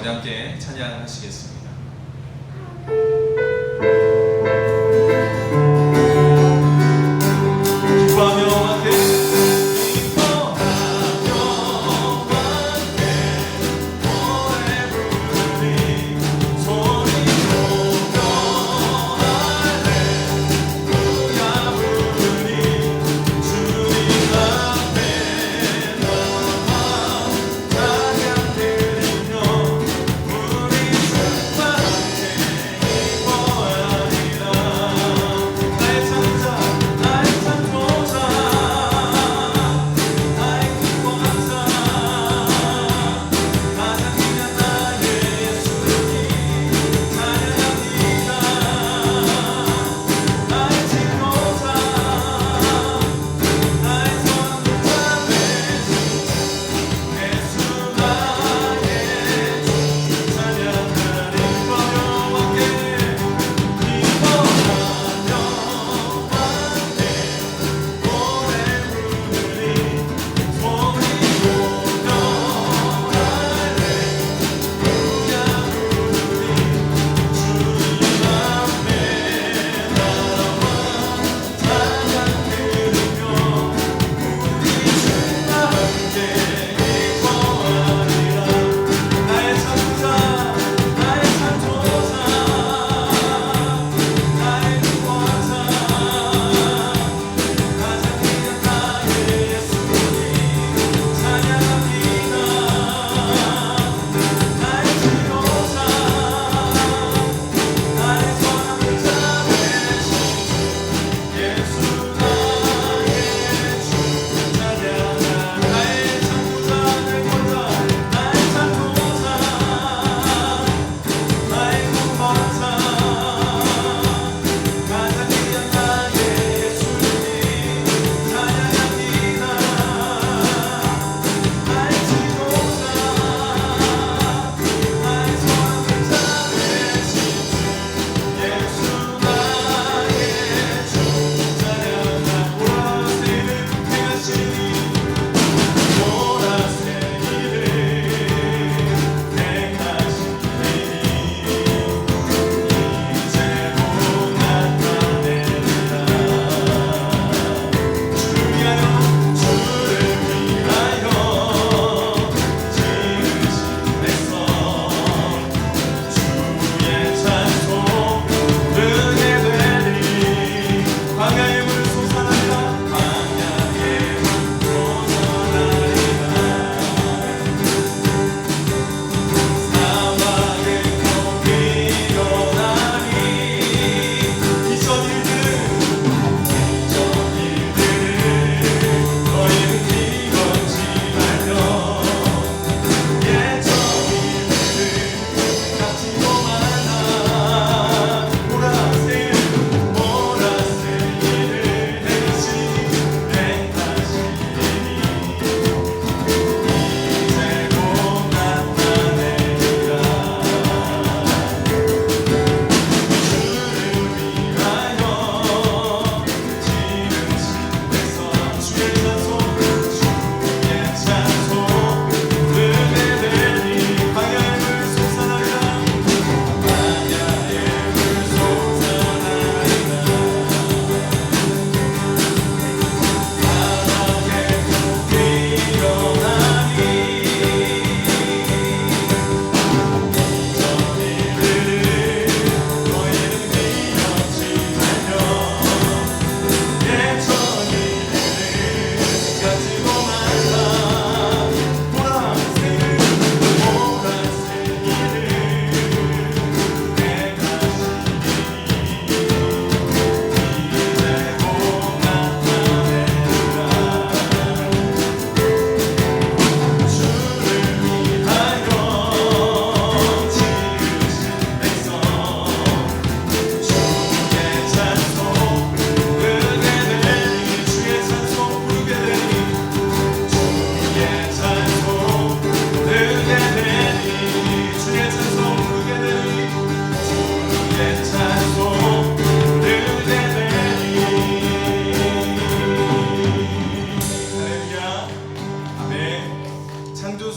우리 함께 찬양하시겠습니다. 우리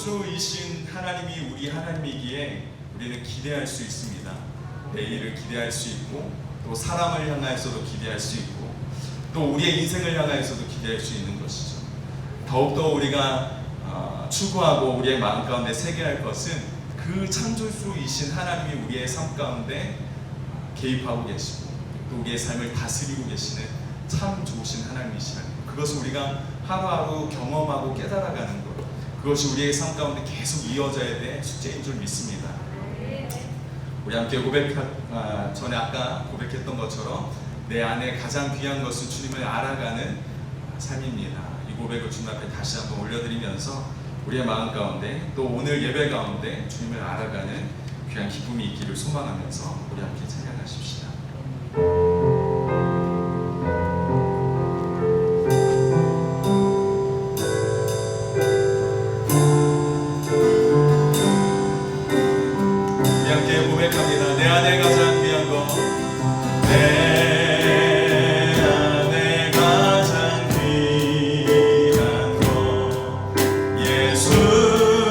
창조주이신 하나님이 우리 하나님이기에 우리는 기대할 수 있습니다. 내일을 기대할 수 있고, 또 사람을 향하여서도 기대할 수 있고, 또 우리의 인생을 향하여서도 기대할 수 있는 것이죠. 더욱더 우리가 추구하고 우리의 마음 가운데 새겨야 할 것은 그 창조주이신 하나님이 우리의 삶 가운데 개입하고 계시고, 또 우리의 삶을 다스리고 계시는 참 좋으신 하나님이시라는 것, 그것을 우리가 하루하루 경험하고 깨달아가는 것, 그것이 우리의 삶 가운데 계속 이어져야 될 숙제인 줄 믿습니다. 우리 함께 전에 아까 고백했던 것처럼 내 안에 가장 귀한 것은 주님을 알아가는 삶입니다. 이 고백을 주님 앞에 다시 한번 올려드리면서 우리의 마음 가운데, 또 오늘 예배 가운데 주님을 알아가는 귀한 기쁨이 있기를 소망하면서 우리 함께 찬양하십시다. 우리 함께 고백합니다. 내 안에 가장 귀한 것, 내 안에 가장 귀한 것, 예수를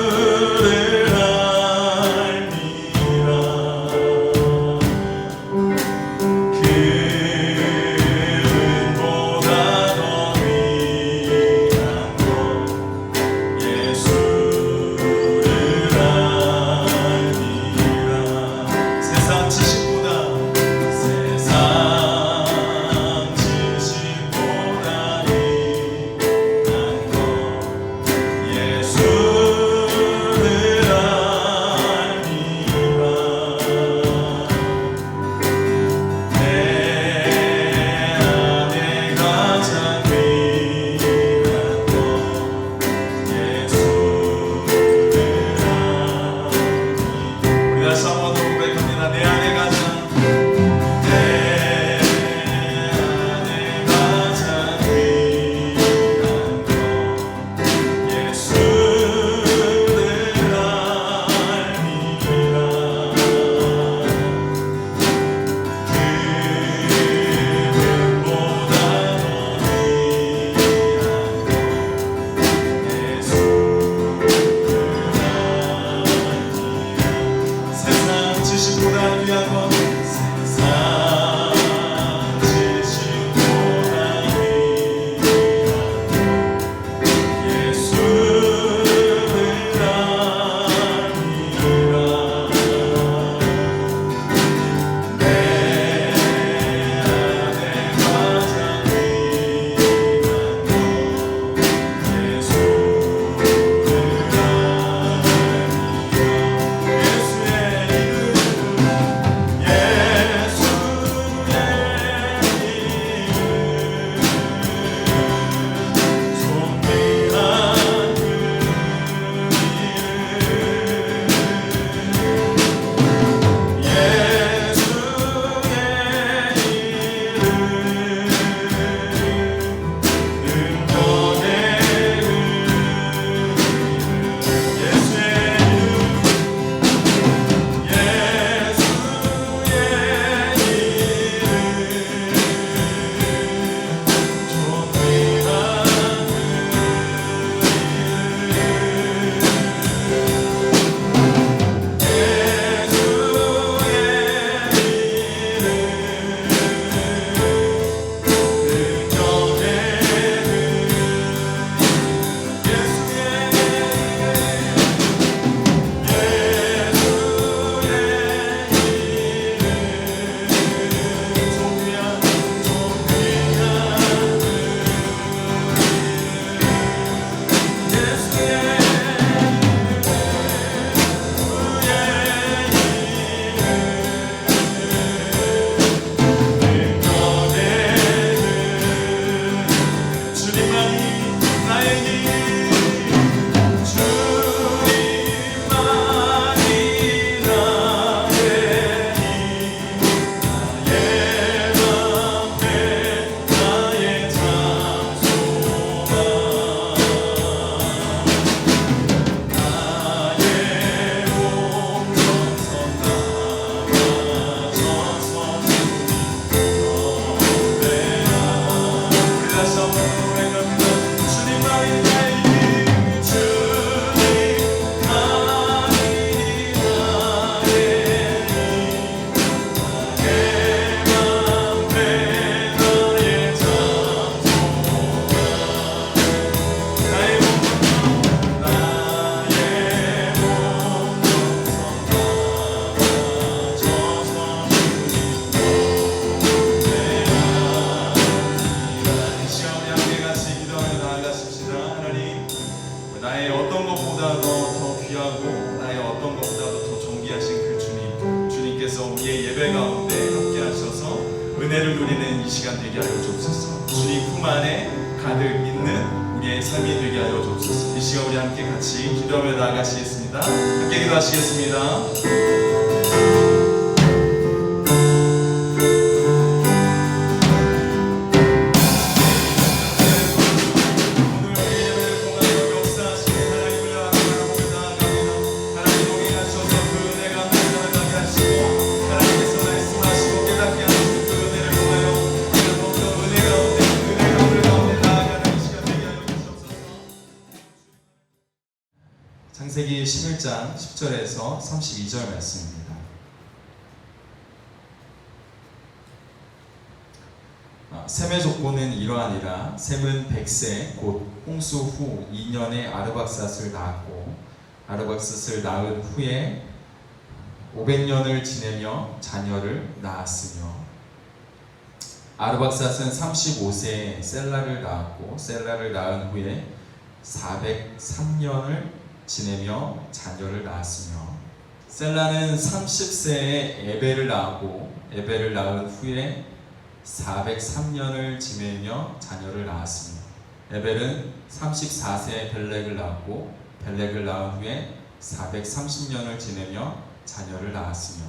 알미라. 나의 어떤 것보다도 더 귀하고 나의 어떤 것보다도 더 존귀하신 그 주님께서 우리의 예배 가운데 함께 하셔서 은혜를 누리는 이 시간 되게 하여 주옵소서. 주님 품 안에 가득 있는 우리의 삶이 되게 하여 주옵소서. 이 시간 우리 함께 같이 기도하며 나아가시겠습니다. 함께 기도하시겠습니다. 창세기 11장 10절에서 32절 말씀입니다. 셈의 족보는 이러하니라. 셈은 100세 곧 홍수 후 2년에 아르박삿을 낳았고 아르박삿을 낳은 후에 500년을 지내며 자녀를 낳았으며 아르박삿은 35세에 셀라를 낳았고 셀라를 낳은 후에 403년을 지내며 자녀를 낳았으며 셀라는 30세에 에벨을 낳았고 에벨을 낳은 후에 403년을 지내며 자녀를 낳았으며 에벨은 34세에 벨렉을 낳았고 벨렉을 낳은 후에 430년을 지내며 자녀를 낳았으며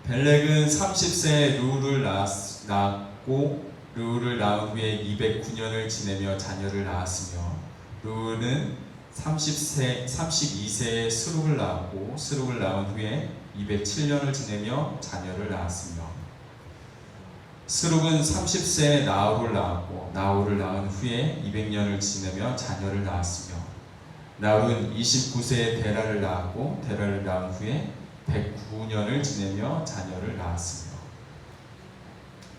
벨렉은 30세에 르우를 낳았고 르우를 낳은 후에 209년을 지내며 자녀를 낳았으며 르우는 32세에 스룩을 낳았고 스룩을 낳은 후에 207년을 지내며 자녀를 낳았으며 스룩은 30세에 나홀을 낳았고 나홀을 낳은 후에 200년을 지내며 자녀를 낳았으며 나홀은 29세에 데라를 낳았고 데라를 낳은 후에 109년을 지내며 자녀를 낳았으며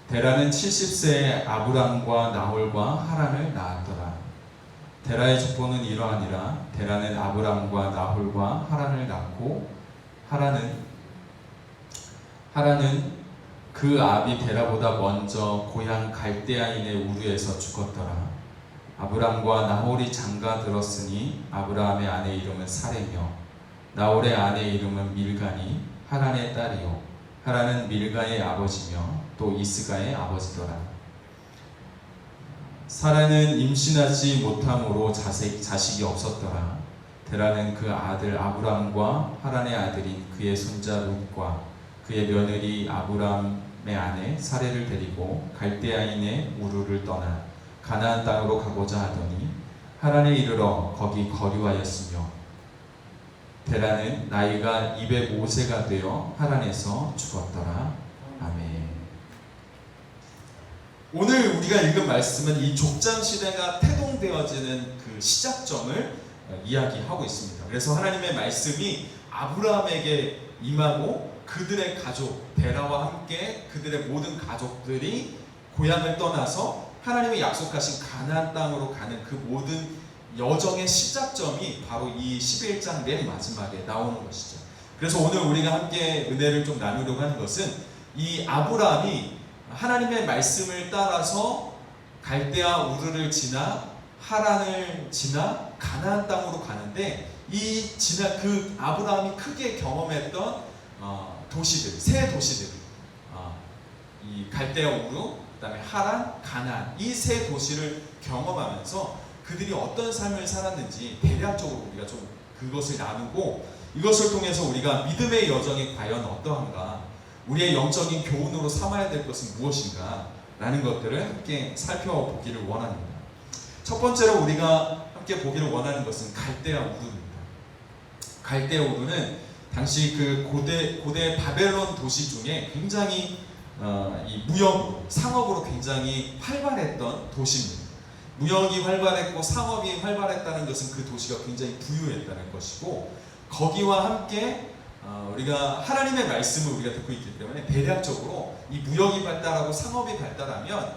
데라는 70세에 아브람과 나홀과 하란을 낳았더라. 데라의 족보는 이러하니라. 데라는 아브람과 나홀과 하란을 낳고 하란은 그 아비 데라보다 먼저 고향 갈대아인의 우르에서 죽었더라. 아브람과 나홀이 장가 들었으니 아브라함의 아내 이름은 사레며 나홀의 아내 이름은 밀가니 하란의 딸이요 하란은 밀가의 아버지며 또 이스가의 아버지더라. 사라는 임신하지 못함으로 자식이 없었더라. 데라는 그 아들 아브람과 하란의 아들인 그의 손자 룻과 그의 며느리 아브람의 아내 사레를 데리고 갈대아인의 우르를 떠나 가나안 땅으로 가고자 하더니 하란에 이르러 거기 거류하였으며 데라는 나이가 205세가 되어 하란에서 죽었더라. 아멘. 오늘 우리가 읽은 말씀은 이 족장 시대가 태동되어지는 그 시작점을 이야기하고 있습니다. 그래서 하나님의 말씀이 아브라함에게 임하고 그들의 가족 데라와 함께 그들의 모든 가족들이 고향을 떠나서 하나님이 약속하신 가나안 땅으로 가는 그 모든 여정의 시작점이 바로 이 11장 맨 마지막에 나오는 것이죠. 그래서 오늘 우리가 함께 은혜를 좀 나누려고 하는 것은 이 아브라함이 하나님의 말씀을 따라서 갈대아 우르를 지나 하란을 지나 가나안 땅으로 가는데 그 아브라함이 크게 경험했던 도시들, 세 도시들, 이 갈대아 우르, 그다음에 하란, 가나안 이 세 도시를 경험하면서 그들이 어떤 삶을 살았는지 대략적으로 우리가 좀 그것을 나누고 이것을 통해서 우리가 믿음의 여정이 과연 어떠한가, 우리의 영적인 교훈으로 삼아야 될 것은 무엇인가 라는 것들을 함께 살펴보기를 원합니다. 첫 번째로 우리가 함께 보기를 원하는 것은 갈대아 우르입니다. 갈대아 우르는 당시 그 고대 바벨론 도시 중에 굉장히 이 무역으로, 상업으로 굉장히 활발했던 도시입니다. 무역이 활발했고 상업이 활발했다는 것은 그 도시가 굉장히 부유했다는 것이고, 거기와 함께 우리가 하나님의 말씀을 우리가 듣고 있기 때문에 대략적으로 이 무역이 발달하고 상업이 발달하면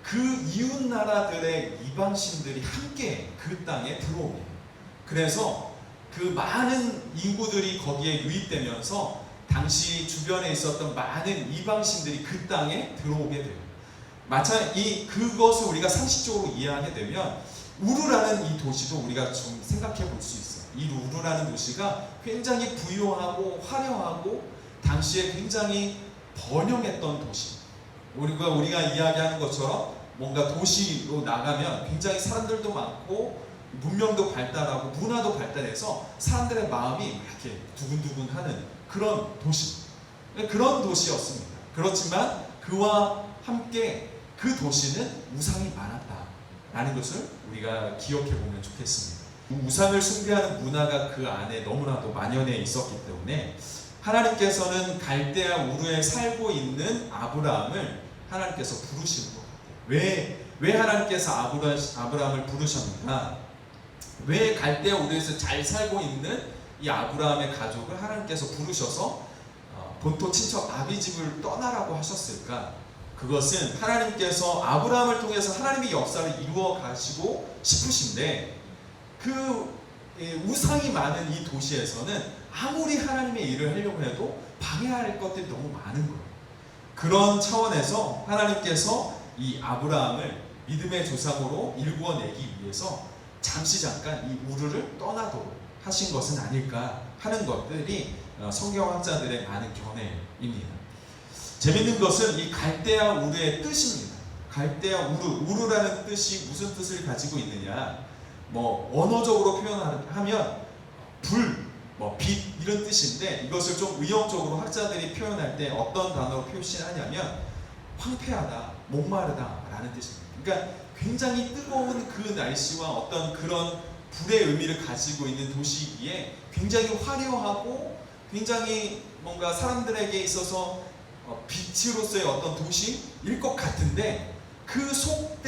그 이웃 나라들의 이방신들이 함께 그 땅에 들어옵니다. 그래서 그 많은 인구들이 거기에 유입되면서 당시 주변에 있었던 많은 이방신들이 그 땅에 들어오게 돼요. 마찬가지 그것을 우리가 상식적으로 이해하게 되면 우르라는 이 도시도 우리가 좀 생각해 볼 수 있어요. 이 우르라는 도시가 굉장히 부유하고 화려하고 당시에 굉장히 번영했던 도시. 우리가 이야기하는 것처럼 뭔가 도시로 나가면 굉장히 사람들도 많고 문명도 발달하고 문화도 발달해서 사람들의 마음이 이렇게 두근두근하는 그런 도시. 그런 도시였습니다. 그렇지만 그와 함께 그 도시는 우상이 많았다라는 것을 우리가 기억해 보면 좋겠습니다. 우상을 숭배하는 문화가 그 안에 너무나도 만연해 있었기 때문에 하나님께서는 갈대아 우르에 살고 있는 아브라함을 하나님께서 부르시는 것 같아요. 왜 하나님께서 아브라함을 부르셨는가? 왜 갈대아 우르에서 잘 살고 있는 이 아브라함의 가족을 하나님께서 부르셔서 본토 친척 아비 집을 떠나라고 하셨을까? 그것은 하나님께서 아브라함을 통해서 하나님의 역사를 이루어 가시고 싶으신데 그 우상이 많은 이 도시에서는 아무리 하나님의 일을 하려고 해도 방해할 것들이 너무 많은 거예요. 그런 차원에서 하나님께서 이 아브라함을 믿음의 조상으로 일구어내기 위해서 잠깐 이 우르를 떠나도록 하신 것은 아닐까 하는 것들이 성경학자들의 많은 견해입니다. 재밌는 것은 이 갈대아 우르의 뜻입니다. 갈대아 우르라는 뜻이 무슨 뜻을 가지고 있느냐? 언어적으로 표현하면 불, 빛 이런 뜻인데 이것을 좀 의역적으로 학자들이 표현할 때 어떤 단어로 표시하냐면 황폐하다, 목마르다라는 뜻입니다. 그러니까 굉장히 뜨거운 그 날씨와 어떤 그런 불의 의미를 가지고 있는 도시이기에 굉장히 화려하고 굉장히 뭔가 사람들에게 있어서 빛으로서의 어떤 도시일 것 같은데 그 속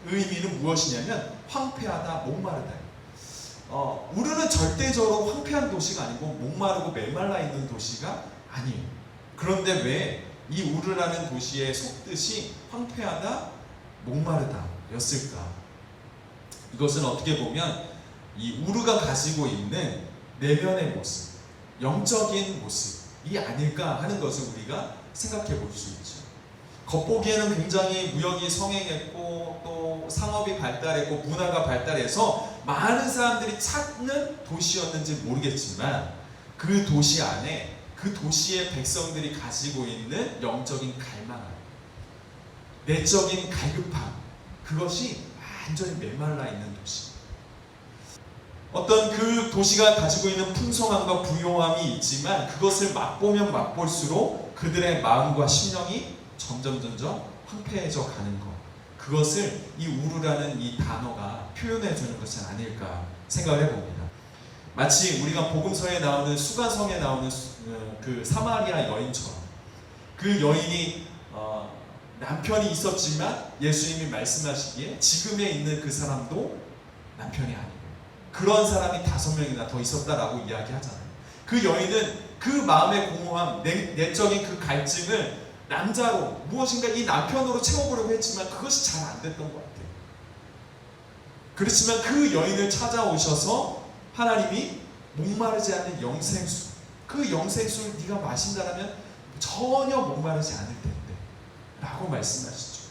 의미는 무엇이냐면 황폐하다, 목마르다. 우르는 절대적으로 황폐한 도시가 아니고 목마르고 메말라 있는 도시가 아니에요. 그런데 왜 이 우르라는 도시의 속뜻이 황폐하다, 목마르다 였을까? 이것은 어떻게 보면 이 우르가 가지고 있는 내면의 모습, 영적인 모습이 아닐까 하는 것을 우리가 생각해 볼 수 있죠. 겉보기에는 굉장히 무역이 성행했고 또 상업이 발달했고 문화가 발달해서 많은 사람들이 찾는 도시였는지 모르겠지만 그 도시 안에 그 도시의 백성들이 가지고 있는 영적인 갈망, 내적인 갈급함, 그것이 완전히 메말라 있는 도시. 어떤 그 도시가 가지고 있는 풍성함과 부요함이 있지만 그것을 맛보면 맛볼수록 그들의 마음과 심령이 점점 황폐해져 가는 것. 그것을 이 우르라는 이 단어가 표현해 주는 것은 아닐까 생각을 해봅니다. 마치 우리가 복음서에 나오는 수가성에 나오는 그 사마리아 여인처럼 그 여인이 남편이 있었지만 예수님이 말씀하시기에 지금에 있는 그 사람도 남편이 아니고 그런 사람이 5명이나 더 있었다라고 이야기하잖아요. 그 여인은 그 마음의 공허함, 내적인 그 갈증을 남자로 무엇인가 이 남편으로 채워보려고 했지만 그것이 잘 안 됐던 것 같아요. 그렇지만 그 여인을 찾아오셔서 하나님이 목마르지 않는 영생수, 그 영생수를 네가 마신다라면 전혀 목마르지 않을 텐데 라고 말씀하시죠.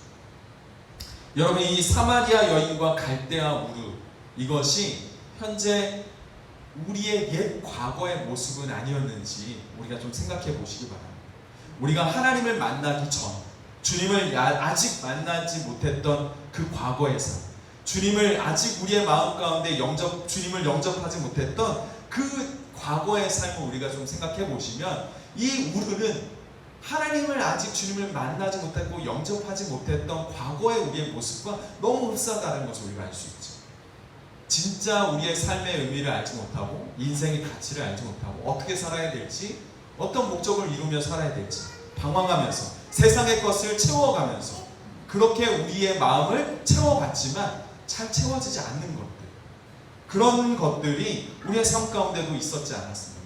여러분, 이 사마리아 여인과 갈대아 우르, 이것이 현재 우리의 옛 과거의 모습은 아니었는지 우리가 좀 생각해 보시기 바랍니다. 우리가 하나님을 만나기 전, 주님을 아직 만나지 못했던 그 과거의 삶, 주님을 아직 우리의 마음 가운데 주님을 영접하지 못했던 그 과거의 삶을 우리가 좀 생각해 보시면 이 우르는 하나님을 아직 주님을 만나지 못했고 영접하지 못했던 과거의 우리의 모습과 너무 흡사하다는 것을 우리가 알 수 있죠. 진짜 우리의 삶의 의미를 알지 못하고 인생의 가치를 알지 못하고 어떻게 살아야 될지, 어떤 목적을 이루며 살아야 될지 방황하면서 세상의 것을 채워가면서 그렇게 우리의 마음을 채워봤지만 잘 채워지지 않는 것들, 그런 것들이 우리의 삶 가운데도 있었지 않았습니까?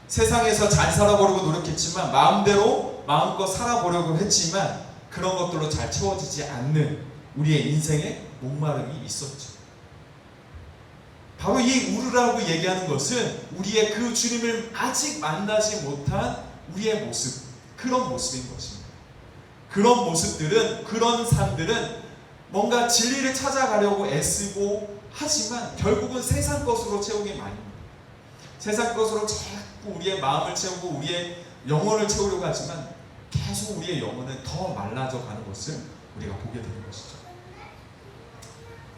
세상에서 잘 살아보려고 노력했지만 마음껏 살아보려고 했지만 그런 것들로 잘 채워지지 않는 우리의 인생의 목마름이 있었죠. 바로 이 우르라고 얘기하는 것은 우리의 그 주님을 아직 만나지 못한 우리의 모습, 그런 모습인 것입니다. 그런 모습들은, 그런 삶들은 뭔가 진리를 찾아가려고 애쓰고 하지만 결국은 세상 것으로 채우기 마련입니다. 세상 것으로 자꾸 우리의 마음을 채우고 우리의 영혼을 채우려고 하지만 계속 우리의 영혼은 더 말라져 가는 것을 우리가 보게 되는 것이죠.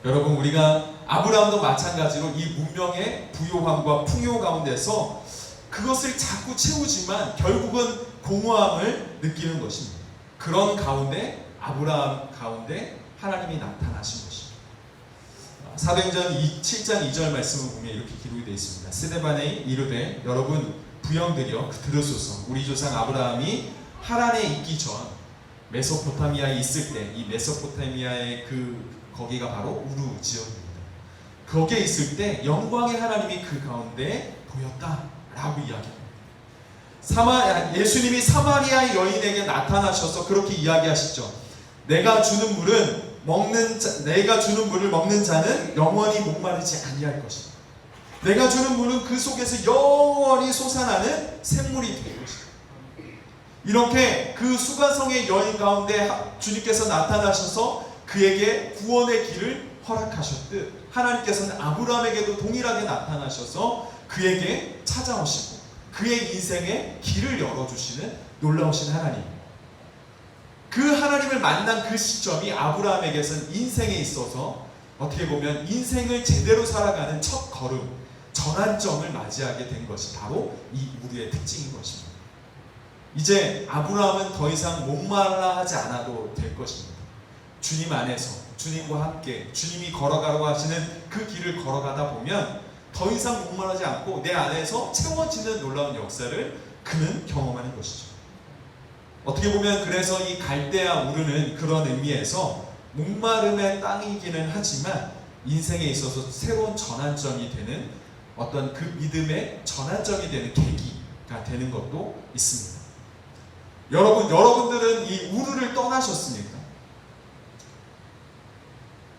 여러분, 우리가 아브라함도 마찬가지로 이 문명의 부요함과 풍요 가운데서 그것을 자꾸 채우지만 결국은 공허함을 느끼는 것입니다. 그런 가운데 아브라함 가운데 하나님이 나타나신 것입니다. 사도행전 7장 2절 말씀을 보면 이렇게 기록이 되어 있습니다. 스데반에 이르되 여러분 부영들이여 들으소서. 우리 조상 아브라함이 하란에 있기 전 메소포타미아에 있을 때, 이 메소포타미아의 거기가 바로 우루 지역입니다. 거기에 있을 때 영광의 하나님이 그 가운데 보였다라고 이야기합니다. 예수님이 사마리아 여인에게 나타나셔서 그렇게 이야기하시죠. 내가 주는 물을 먹는 자는 영원히 목마르지 아니할 것이다. 내가 주는 물은 그 속에서 영원히 솟아나는 샘물이 될 것이다. 이렇게 그 수가성의 여인 가운데 주님께서 나타나셔서 그에게 구원의 길을 허락하셨듯 하나님께서는 아브라함에게도 동일하게 나타나셔서 그에게 찾아오시고 그의 인생에 길을 열어주시는 놀라우신 하나님. 그 하나님을 만난 그 시점이 아브라함에게서는 인생에 있어서 어떻게 보면 인생을 제대로 살아가는 첫 걸음, 전환점을 맞이하게 된 것이 바로 이 우리의 특징인 것입니다. 이제 아브라함은 더 이상 목말라 하지 않아도 될 것입니다. 주님 안에서 주님과 함께 주님이 걸어가라고 하시는 그 길을 걸어가다 보면 더 이상 목말라하지 않고 내 안에서 채워지는 놀라운 역사를 그는 경험하는 것이죠. 어떻게 보면 그래서 이 갈대아 우르는 그런 의미에서 목마름의 땅이기는 하지만 인생에 있어서 새로운 전환점이 되는 어떤 그 믿음의 전환점이 되는 계기가 되는 것도 있습니다. 여러분들은 이 우르를 떠나셨습니까?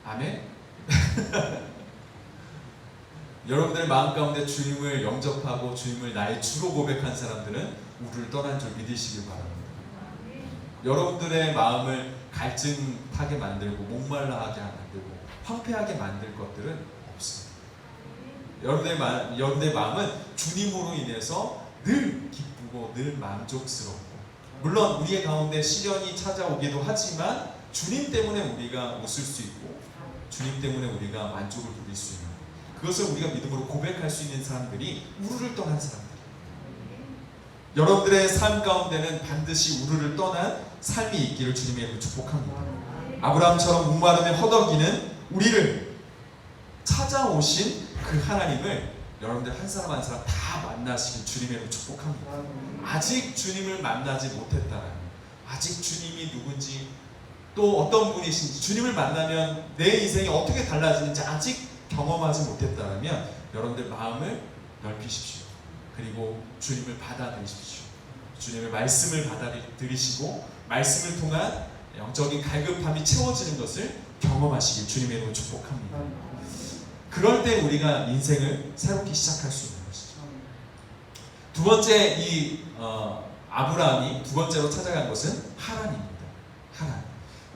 아멘? 여러분들 마음 가운데 주님을 영접하고 주님을 나의 주로 고백한 사람들은 우르를 떠난 줄 믿으시길 바랍니다. 여러분들의 마음을 갈증하게 만들고 목말라하게 만들고 황폐하게 만들 것들은 없습니다. 여러분의 마음은 주님으로 인해서 늘 기쁘고 늘 만족스럽고, 물론 우리의 가운데 시련이 찾아오기도 하지만 주님 때문에 우리가 웃을 수 있고 주님 때문에 우리가 만족을 누릴 수 있는, 그것을 우리가 믿음으로 고백할 수 있는 사람들이 우르를 떠난 사람들. 여러분들의 삶 가운데는 반드시 우르를 떠난 삶이 있기를 주님의 이름으로 축복합니다. 아브라함처럼 목마름에 허덕이는 우리를 찾아오신 그 하나님을 여러분들 한 사람 한 사람 다 만나시길 주님의 이름으로 축복합니다. 아직 주님을 만나지 못했다라면, 아직 주님이 누군지 또 어떤 분이신지, 주님을 만나면 내 인생이 어떻게 달라지는지 아직 경험하지 못했다면 여러분들 마음을 넓히십시오. 그리고 주님을 받아들이십시오. 주님의 말씀을 받아들이시고 말씀을 통한 영적인 갈급함이 채워지는 것을 경험하시길 주님의 이름으로 축복합니다. 그럴 때 우리가 인생을 새롭게 시작할 수 있는 것이죠. 두 번째, 아브라함이 두 번째로 찾아간 것은 하란입니다. 하란.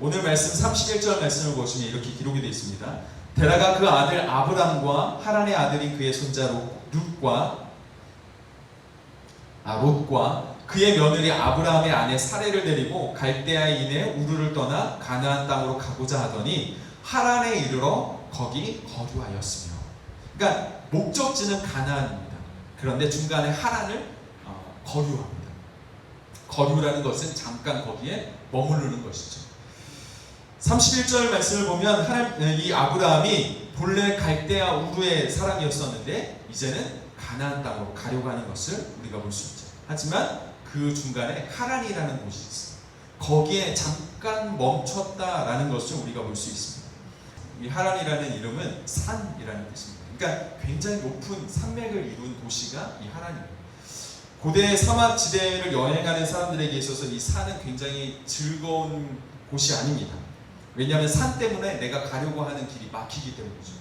오늘 말씀 31절 말씀을 보시면 이렇게 기록이 되어 있습니다. 데라가 그 아들 아브람과 하란의 아들인 그의 손자 롯과 그의 며느리 아브라함의 아내 사레를 데리고 갈대아인의 우르를 떠나 가나안 땅으로 가고자 하더니 하란에 이르러 거기 거주하였으며. 그러니까 목적지는 가나안입니다. 그런데 중간에 하란을 거류합니다. 거류라는 것은 잠깐 거기에 머무르는 것이죠. 31절 말씀을 보면 이 아브라함이 본래 갈대아 우르의 사람이었었는데 이제는 가나안 땅으로 가려고 하는 것을 우리가 볼 수 있죠. 하지만 그 중간에 하란이라는 곳이 있어요. 거기에 잠깐 멈췄다라는 것을 우리가 볼 수 있습니다. 이 하란이라는 이름은 산이라는 뜻입니다. 그러니까 굉장히 높은 산맥을 이룬 도시가 이 하란입니다. 고대 사막 지대를 여행하는 사람들에게 있어서 이 산은 굉장히 즐거운 곳이 아닙니다. 왜냐하면 산 때문에 내가 가려고 하는 길이 막히기 때문이죠.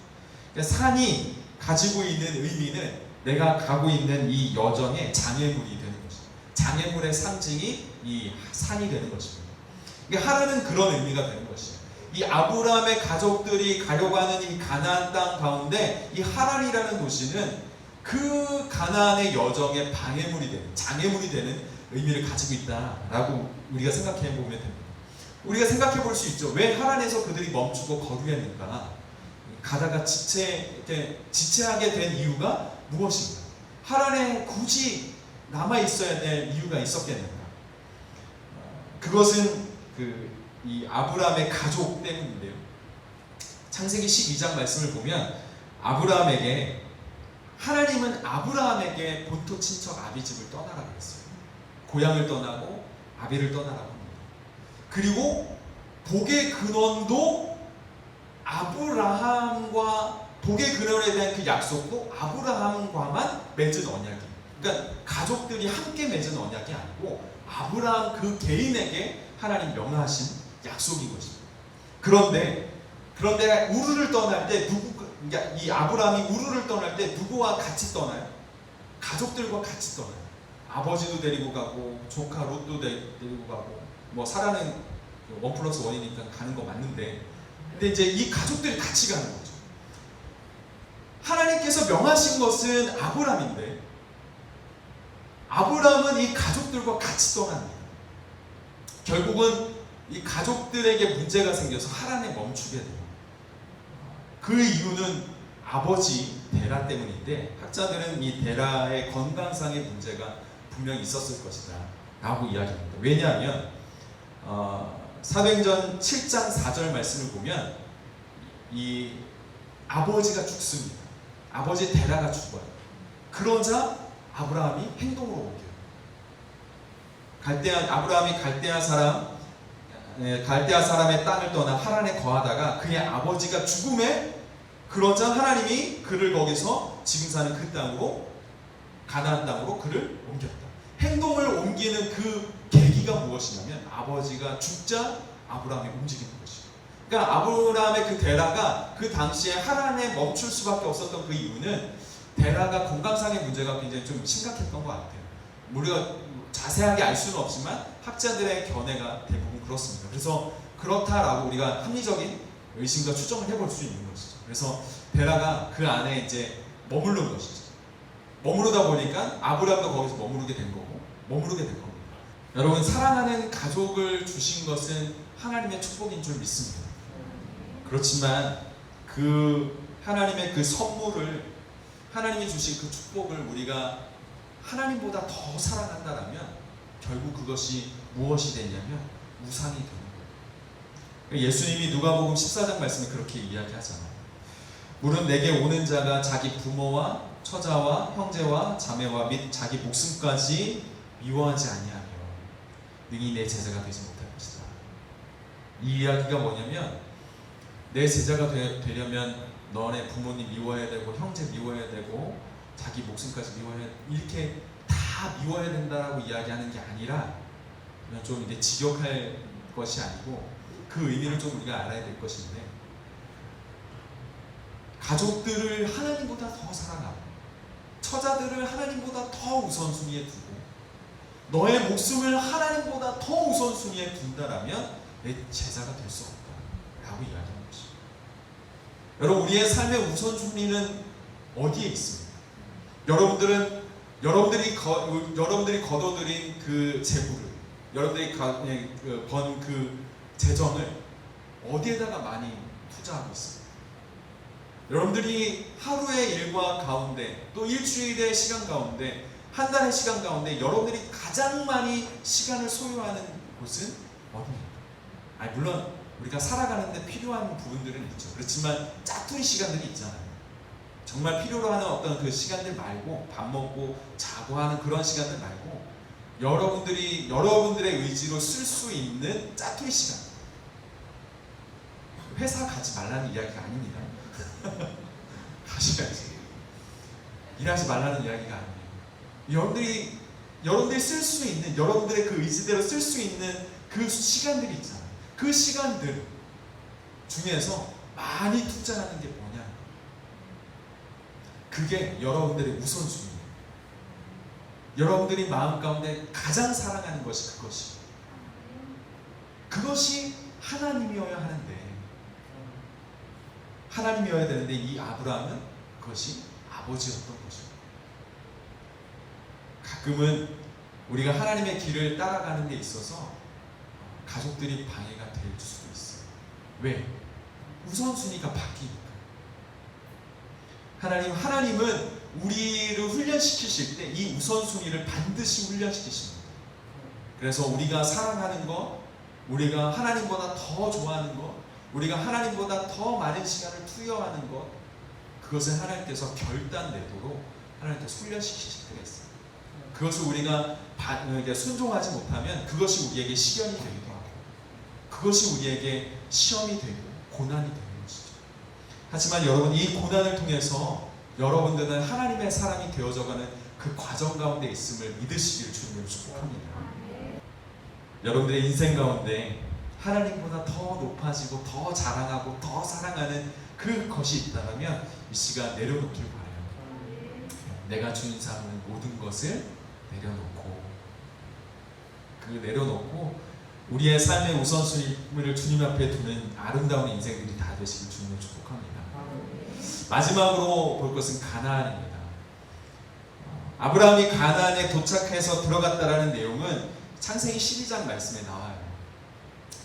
그러니까 산이 가지고 있는 의미는 내가 가고 있는 이 여정의 장애물이 되는 것입니다. 장애물의 상징이 이 산이 되는 것입니다. 그러니까 하란은 그런 의미가 되는 것이에요. 이 아브라함의 가족들이 가려고 하는 이 가나안 땅 가운데 이 하란이라는 도시는 그 가나안의 여정의 방해물이 되는, 장애물이 되는 의미를 가지고 있다라고 우리가 생각해 보면 됩니다. 우리가 생각해 볼 수 있죠. 왜 하란에서 그들이 멈추고 거류했는가? 가다가 지체하게 된 이유가 무엇인가? 하란에 굳이 남아 있어야 될 이유가 있었겠는가? 그것은 이 아브라함의 가족 때문인데요. 창세기 12장 말씀을 보면 하나님은 아브라함에게 본토 친척 아비 집을 떠나라고 했어요. 고향을 떠나고 아비를 떠나라고 합니다. 그리고 복의 근원도 복의 근원에 대한 그 약속도 아브라함과만 맺은 언약이에요. 그러니까 가족들이 함께 맺은 언약이 아니고 아브라함 그 개인에게 하나님 명하신 약속인 것입니다. 그런데 우르를 떠날 때 그러니까 이 아브라함이 우르를 떠날 때 누구와 같이 떠나요? 가족들과 같이 떠나요. 아버지도 데리고 가고 조카 롯도 데리고 가고 뭐 사라는 1+1이니까 가는 거 맞는데, 근데 이제 이 가족들이 같이 가는 거죠. 하나님께서 명하신 것은 아브라함인데 아브라함은 이 가족들과 같이 떠납니다. 결국은 이 가족들에게 문제가 생겨서 하란에 멈추게 돼요. 그 이유는 아버지 데라 때문인데 학자들은 이 데라의 건강상의 문제가 분명히 있었을 것이다 라고 이야기합니다. 왜냐하면 사도행전 7장 4절 말씀을 보면 이 아버지가 죽습니다. 아버지 데라가 죽어요. 그러자 아브라함이 행동으로 옮겨요. 아브라함이 갈대아 사람의 땅을 떠나 하란에 거하다가 그의 아버지가 죽음에, 그러자 하나님이 그를 거기서 지금 사는 그 땅으로, 가나안 땅으로 그를 옮겼다. 행동을 옮기는 그 계기가 무엇이냐면 아버지가 죽자 아브라함이 움직이는 것이에요. 그러니까 아브라함의 그 데라가 그 당시에 하란에 멈출 수밖에 없었던 그 이유는 데라가 건강상의 문제가 굉장히 좀 심각했던 것 같아요. 우리가 자세하게 알 수는 없지만 학자들의 견해가 대부분 그렇습니다. 그래서 그렇다라고 우리가 합리적인 의심과 추정을 해볼 수 있는 것이죠. 그래서 데라가 그 안에 이제 머무른 것이죠. 머무르다 보니까 아브라함도 거기서 머무르게 된 겁니다. 여러분, 사랑하는 가족을 주신 것은 하나님의 축복인 줄 믿습니다. 그렇지만 그 하나님의 그 선물을, 하나님이 주신 그 축복을 우리가 하나님보다 더 사랑한다라면 결국 그것이 무엇이 되냐면 우상이 되는 거예요. 예수님이 누가복음 14장 말씀에 그렇게 이야기하잖아요. 물은 내게 오는 자가 자기 부모와 처자와 형제와 자매와 및 자기 목숨까지 미워하지 아니하며 능히 내 제자가 되지 못할 것이다. 이 이야기가 뭐냐면 내 제자가 되려면 너네 부모님 미워해야 되고 형제 미워해야 되고 자기 목숨까지 미워해야, 이렇게 다 미워해야 된다라고 이야기하는 게 아니라 그냥 좀 이제 직역할 것이 아니고 그 의미를 좀 우리가 알아야 될 것인데, 가족들을 하나님보다 더 사랑하고 처자들을 하나님보다 더 우선순위에 두고 너의 목숨을 하나님보다 더 우선순위에 둔다라면 내 제자가 될 수 없다라고 이야기하는 것입니다. 여러분, 우리의 삶의 우선순위는 어디에 있습니까? 여러분들이 거둬들인 그 재물을, 여러분들이 번 그 재정을 어디에다가 많이 투자하고 있습니까? 여러분들이 하루의 일과 가운데, 또 일주일의 시간 가운데, 한 달의 시간 가운데 여러분들이 가장 많이 시간을 소요하는 곳은 어디입니까? 물론 우리가 살아가는데 필요한 부분들은 있죠. 그렇지만 짜투리 시간들이 있잖아요. 정말 필요로 하는 어떤 그 시간들 말고, 밥 먹고 자고 하는 그런 시간들 말고, 여러분들의 의지로 쓸 수 있는 짜투리 시간. 회사 가지 말라는 이야기가 아닙니다. 가셔야지. 일하지 말라는 이야기가 아니에요. 여러분들이 쓸 수 있는, 여러분들의 그 의지대로 쓸 수 있는 그 시간들이 있잖아요. 그 시간들 중에서 많이 투자하는 게 뭐냐? 그게 여러분들의 우선순위예요. 여러분들이 마음 가운데 가장 사랑하는 것이 그것이 하나님이어야 하는데 하나님이어야 되는데 이 아브라함은 그것이 아버지였던 것입니다. 가끔은 우리가 하나님의 길을 따라가는 데 있어서 가족들이 방해가 될 수도 있어요. 왜? 우선순위가 바뀌니까. 하나님은 우리를 훈련시키실 때 이 우선순위를 반드시 훈련시키십니다. 그래서 우리가 사랑하는 것, 우리가 하나님보다 더 좋아하는 것, 우리가 하나님보다 더 많은 시간을 투여하는 것, 그것을 하나님께서 결단 내도록 하나님께서 훈련시키실 때가 있어요. 그것을 우리가 순종하지 못하면 그것이 우리에게 시련이 되기도 하고, 그것이 우리에게 시험이 되고 고난이 되는 것이죠. 하지만 여러분, 이 고난을 통해서 여러분들은 하나님의 사람이 되어져가는 그 과정 가운데 있음을 믿으시기를 주님으로 축복합니다. 여러분들의 인생 가운데 하나님보다 더 높아지고 더 자랑하고 더 사랑하는 그것이 있다면 이 시간 내려놓길 바라요. 내가 주인 삼는 모든 것을 내려놓고 우리의 삶의 우선순위를 주님 앞에 두는 아름다운 인생들이 다 되시길 주님을 축복합니다. 마지막으로 볼 것은 가나안입니다. 아브라함이 가나안에 도착해서 들어갔다라는 내용은 창세기 12장 말씀에 나와요.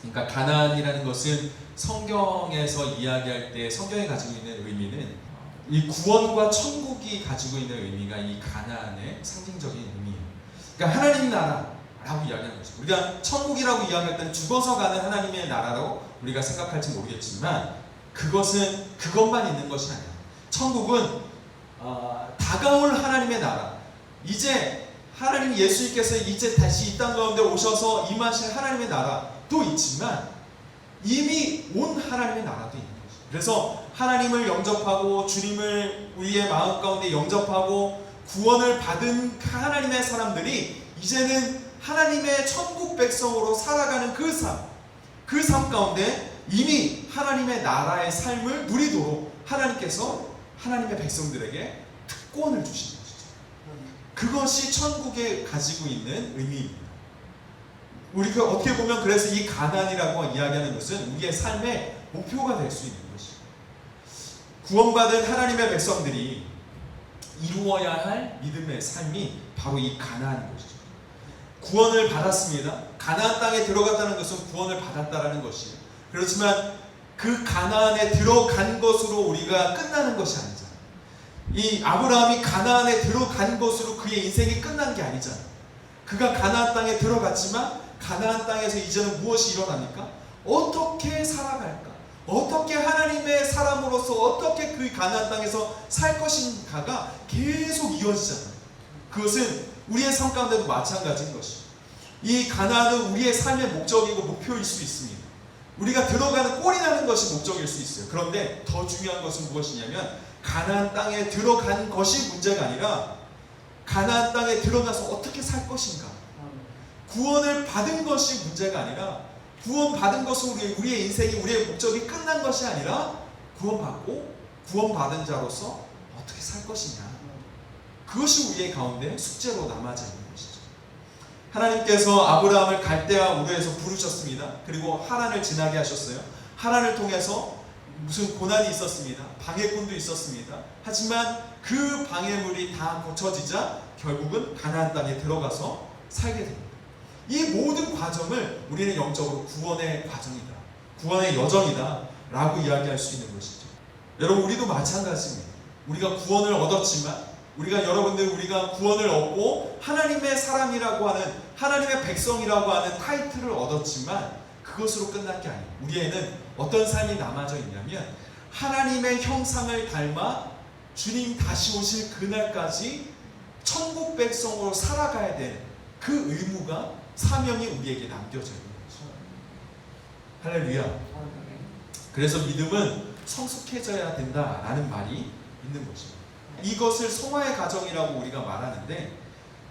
그러니까 가나안이라는 것은 성경에서 이야기할 때 성경이 가지고 있는 의미는 이 구원과 천국이 가지고 있는 의미가 이 가나안의 상징적인 의미예요. 그러니까 하나님 나라라고 이야기하는 거죠. 우리가 천국이라고 이야기할 때는 죽어서 가는 하나님의 나라로 우리가 생각할지 모르겠지만 그것은 그것만 있는 것이 아니에요. 천국은 다가올 하나님의 나라. 이제 하나님 예수님께서 이제 다시 이 땅 가운데 오셔서 임하실 하나님의 나라도 있지만 이미 온 하나님의 나라도 있는 거죠. 그래서 하나님을 영접하고 주님을 우리의 마음 가운데 영접하고 구원을 받은 하나님의 사람들이 이제는 하나님의 천국 백성으로 살아가는 그 삶 가운데 이미 하나님의 나라의 삶을 누리도록 하나님께서 하나님의 백성들에게 특권을 주신 것이죠. 그것이 천국에 가지고 있는 의미입니다. 우리가 어떻게 보면 그래서 이 가나안이라고 이야기하는 것은 우리의 삶의 목표가 될 수 있는 것이죠. 구원받은 하나님의 백성들이 이루어야 할 믿음의 삶이 바로 이 가나안인 것이죠. 구원을 받았습니다. 가나안 땅에 들어갔다는 것은 구원을 받았다라는 것이에요. 그렇지만 그 가나안에 들어간 것으로 우리가 끝나는 것이 아니잖아요. 이 아브라함이 가나안에 들어간 것으로 그의 인생이 끝난 게 아니잖아요. 그가 가나안 땅에 들어갔지만 가나안 땅에서 이제는 무엇이 일어납니까? 어떻게 살아갈까? 어떻게 하나님의 사람으로서 어떻게 그 가나안 땅에서 살 것인가가 계속 이어지잖아요. 그것은 우리의 삶 가운데도 마찬가지인 것이죠. 이 가나안은 우리의 삶의 목적이고 목표일 수 있습니다. 우리가 들어가는 꼴이 나는 것이 목적일 수 있어요. 그런데 더 중요한 것은 무엇이냐면 가나안 땅에 들어간 것이 문제가 아니라 가나안 땅에 들어가서 어떻게 살 것인가. 구원을 받은 것이 문제가 아니라 구원받은 것은 우리의 인생이 우리의 목적이 끝난 것이 아니라 구원받고 구원받은 자로서 어떻게 살 것이냐. 그것이 우리의 가운데 숙제로 남아져 있는 것이죠. 하나님께서 아브라함을 갈대아 우르에서 부르셨습니다. 그리고 하란을 지나게 하셨어요. 하란을 통해서 무슨 고난이 있었습니다. 방해꾼도 있었습니다. 하지만 그 방해물이 다 고쳐지자 결국은 가나안 땅에 들어가서 살게 됩니다. 이 모든 과정을 우리는 영적으로 구원의 과정이다, 구원의 여정이다 라고 이야기할 수 있는 것이죠. 여러분, 우리도 마찬가지입니다. 우리가 구원을 얻었지만 우리가 구원을 얻고 하나님의 사람이라고 하는, 하나님의 백성이라고 하는 타이틀을 얻었지만 그것으로 끝난 게 아니에요. 우리에는 어떤 삶이 남아져 있냐면 하나님의 형상을 닮아 주님 다시 오실 그날까지 천국 백성으로 살아가야 되는 그 의무가, 사명이 우리에게 남겨져 있는 거죠. 할렐루야. 그래서 믿음은 성숙해져야 된다라는 말이 있는 것입니다. 이것을 성화의 과정이라고 우리가 말하는데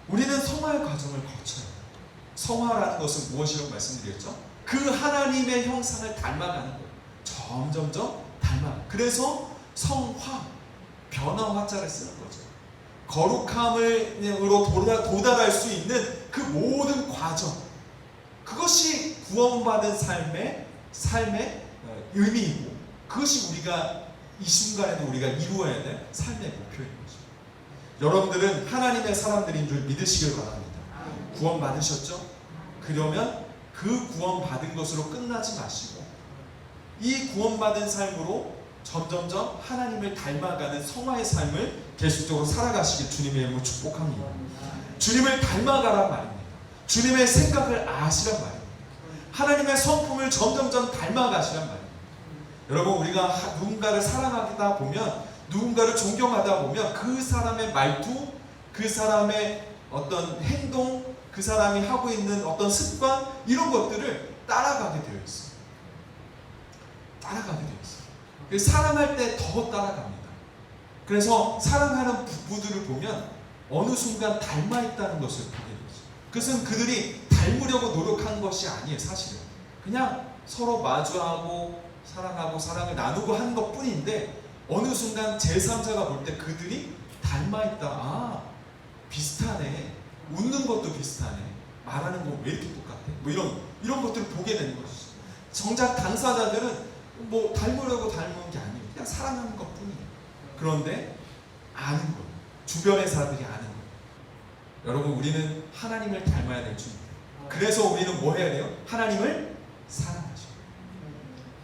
우리는 성화의 과정을 거쳐요. 성화라는 것은 무엇이라고 말씀드렸죠? 그 하나님의 형상을 닮아가는 거예요. 점점점 닮아가요. 그래서 성화, 변화 화자를 쓰는 거죠. 거룩함으로 도달할 수 있는 그 모든 과정, 그것이 구원받은 삶의 의미이고 그것이 우리가 이 순간에도 우리가 이루어야 될 삶의 목표인 거죠. 여러분들은 하나님의 사람들인 줄 믿으시길 바랍니다. 구원 받으셨죠? 그러면 그 구원 받은 것으로 끝나지 마시고 이 구원받은 삶으로 점점점 하나님을 닮아가는 성화의 삶을 계속적으로 살아가시길 주님의 이름으로 축복합니다. 주님을 닮아가란 말입니다. 주님의 생각을 아시란 말입니다. 하나님의 성품을 점점점 닮아가시란 말입니다. 여러분, 우리가 누군가를 사랑하다 보면, 누군가를 존경하다 보면 그 사람의 말투, 그 사람의 어떤 행동, 그 사람이 하고 있는 어떤 습관, 이런 것들을 따라가게 되어 있어요. 따라가게 되어 있어요. 사랑할 때 더 따라갑니다. 그래서 사랑하는 부부들을 보면 어느 순간 닮아 있다는 것을 보게 되죠. 그것은 그들이 닮으려고 노력한 것이 아니에요. 사실은 그냥 서로 마주하고 사랑하고 사랑을 나누고 한 것 뿐인데, 어느 순간 제3자가 볼 때 그들이 닮아 있다. 아, 비슷하네. 웃는 것도 비슷하네. 말하는 거 왜 이렇게 똑같아? 뭐 이런 것들을 보게 되는 것이죠. 정작 당사자들은 뭐 닮으려고 닮은 게 아니에요. 그냥 사랑하는 것 뿐이에요. 그런데 아는 거예요. 주변의 사람들이 아는 거예요. 여러분, 우리는 하나님을 닮아야 될 줄입니다. 그래서 우리는 뭐 해야 돼요? 하나님을 사랑하죠.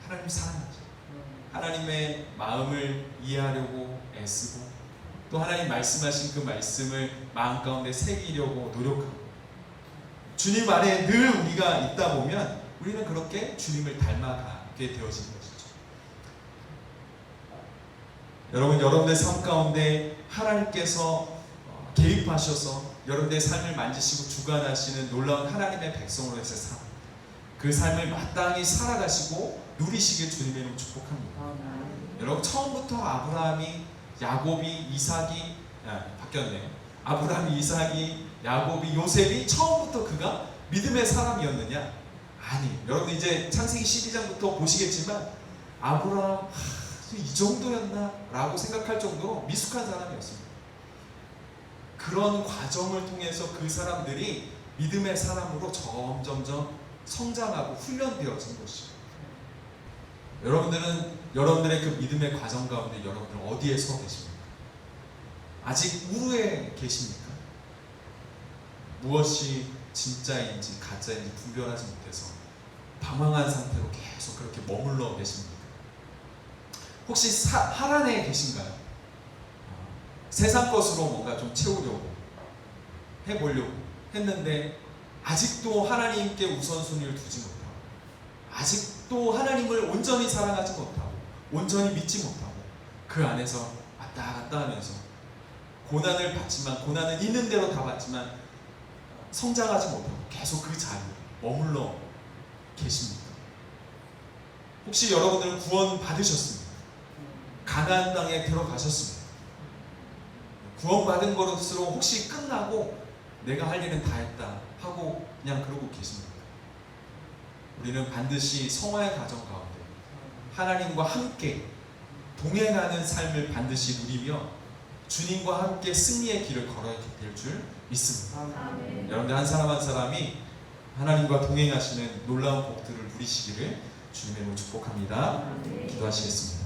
하나님 사랑하죠. 하나님의 마음을 이해하려고 애쓰고, 또 하나님 말씀하신 그 말씀을 마음 가운데 새기려고 노력하고, 주님 안에 늘 우리가 있다 보면 우리는 그렇게 주님을 닮아가게 되어지는 것이죠. 여러분, 여러분의 삶 가운데 하나님께서 개입하셔서 여러분의 삶을 만지시고 주관하시는 놀라운 하나님의 백성으로서의 삶, 그 삶을 마땅히 살아가시고 누리시길 주님의 이름으로 축복합니다. 여러분, 처음부터 아브라함이, 야곱이, 이삭이, 바뀌었네요. 아브라함이, 이삭이, 야곱이, 요셉이 처음부터 그가 믿음의 사람이었느냐? 아니, 여러분 이제 창세기 12장부터 보시겠지만 아브라함 이 정도였나? 라고 생각할 정도로 미숙한 사람이었습니다. 그런 과정을 통해서 그 사람들이 믿음의 사람으로 점점점 성장하고 훈련되어진 것이죠. 여러분들은 여러분들의 그 믿음의 과정 가운데 여러분들 어디에 서 계십니까? 아직 우르에 계십니까? 무엇이 진짜인지 가짜인지 분별하지 못해서 방황한 상태로 계속 그렇게 머물러 계십니까? 혹시 하란에 계신가요? 세상 것으로 뭔가 좀 채우려고 해보려고 했는데 아직도 하나님께 우선순위를 두지 못하고, 아직도 하나님을 온전히 사랑하지 못하고 온전히 믿지 못하고 그 안에서 왔다 갔다 하면서 고난을 받지만, 고난은 있는 대로 다 받지만 성장하지 못하고 계속 그 자리에 머물러 계십니까? 혹시 여러분들은 구원 받으셨습니까? 가나안 땅에 들어가셨습니다. 구원받은 것으로 혹시 끝나고 내가 할 일은 다 했다 하고 그냥 그러고 계십니까? 우리는 반드시 성화의 과정 가운데 하나님과 함께 동행하는 삶을 반드시 누리며 주님과 함께 승리의 길을 걸어야 될 줄 믿습니다. 여러분들 한 사람 한 사람이 하나님과 동행하시는 놀라운 복들을 누리시기를 주님의 이름으로 축복합니다. 기도하시겠습니다.